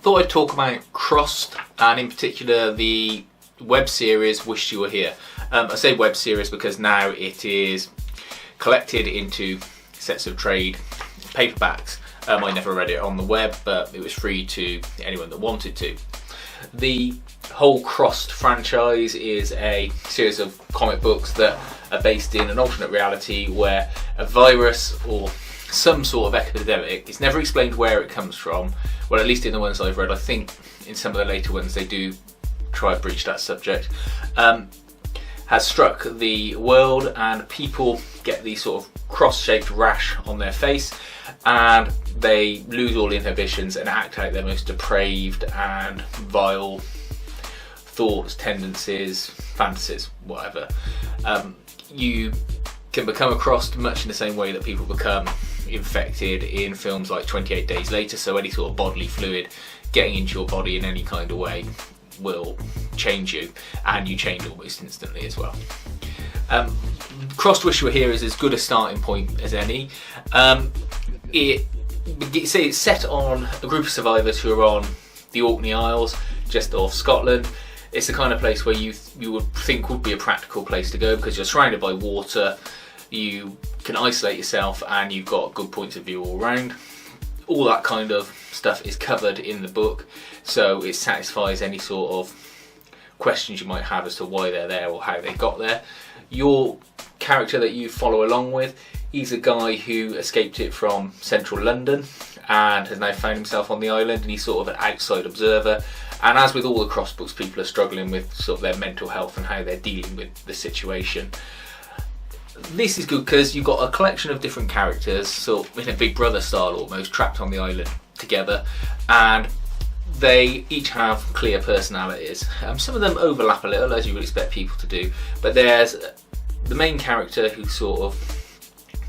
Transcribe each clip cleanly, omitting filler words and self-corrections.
thought I'd talk about Crossed, and in particular the web series Wished You Were Here. I say web series because now it is collected into sets of trade paperbacks. I never read it on the web, but it was free to anyone that wanted to. The whole Crossed franchise is a series of comic books that are based in an alternate reality where a virus or some sort of epidemic, it's never explained where it comes from, well, at least in the ones I've read. I think in some of the later ones they do try to breach that subject, has struck the world, and people get these sort of cross-shaped rash on their face, and they lose all inhibitions and act out their most depraved and vile thoughts, tendencies, fantasies, whatever. You can become a Crossed much in the same way that people become infected in films like 28 Days Later, so any sort of bodily fluid getting into your body in any kind of way will change you, and you change almost instantly as well. Crossed Wish You Were Here is as good a starting point as any. It's set on a group of survivors who are on the Orkney Isles, just off Scotland. It's the kind of place where you would think would be a practical place to go because you're surrounded by water, you can isolate yourself, and you've got good points of view all around. All that kind of stuff is covered in the book, so it satisfies any sort of questions you might have as to why they're there or how they got there. Your character that you follow along with, he's a guy who escaped it from central London and has now found himself on the island, and he's sort of an outside observer. And as with all the Crossed books, people are struggling with sort of their mental health and how they're dealing with the situation. This is good because you've got a collection of different characters, sort of in a Big Brother style almost, trapped on the island together, and they each have clear personalities. Some of them overlap a little, as you would expect people to do, but there's the main character who's sort of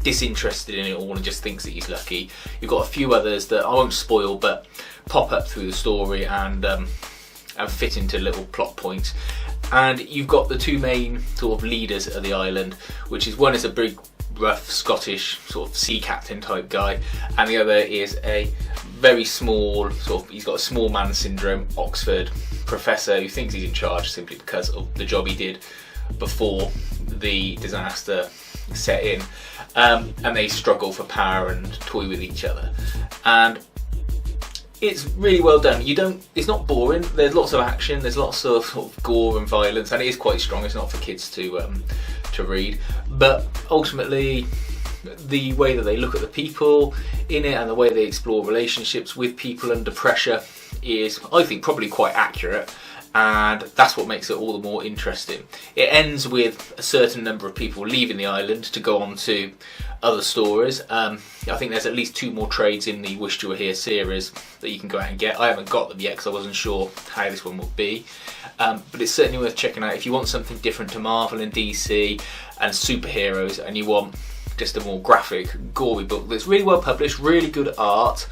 disinterested in it all and just thinks that he's lucky. You've got a few others that I won't spoil but pop up through the story and fit into little plot points. And you've got the two main sort of leaders of the island, which is one is a big rough Scottish sort of sea captain type guy, and the other is a very small sort of, he's got a small man syndrome, Oxford professor who thinks he's in charge simply because of the job he did before the disaster set in, and they struggle for power and toy with each other. And it's really well done. It's not boring. There's lots of action. There's lots of, sort of gore and violence, and it is quite strong. It's not for kids to read, but ultimately, the way that they look at the people in it and the way they explore relationships with people under pressure is, I think, probably quite accurate. And that's what makes it all the more interesting. It ends with a certain number of people leaving the island to go on to other stories. I think there's at least 2 more trades in the Wished You Were Here series that you can go out and get. I haven't got them yet because I wasn't sure how this one would be, but it's certainly worth checking out if you want something different to Marvel and DC and superheroes, and you want just a more graphic, gory book that's really well published, really good art,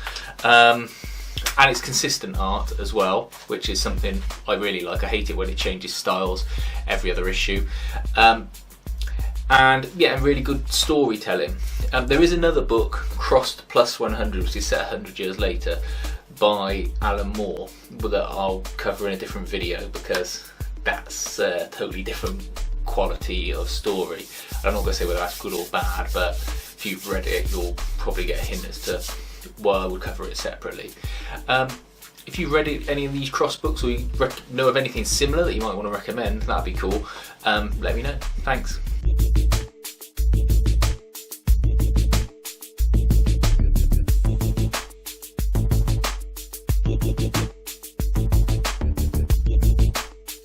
and it's consistent art as well, which is something I really like. I hate it when it changes styles every other issue. And yeah, really good storytelling. There is another book, Crossed Plus 100, which is set 100 years later, by Alan Moore, that I'll cover in a different video because that's a totally different quality of story. I'm not going to say whether that's good or bad, but if you've read it, you'll probably get a hint as to why I would cover it separately. If you've read any of these Crossed books, or you know of anything similar that you might want to recommend, that'd be cool. Let me know. Thanks.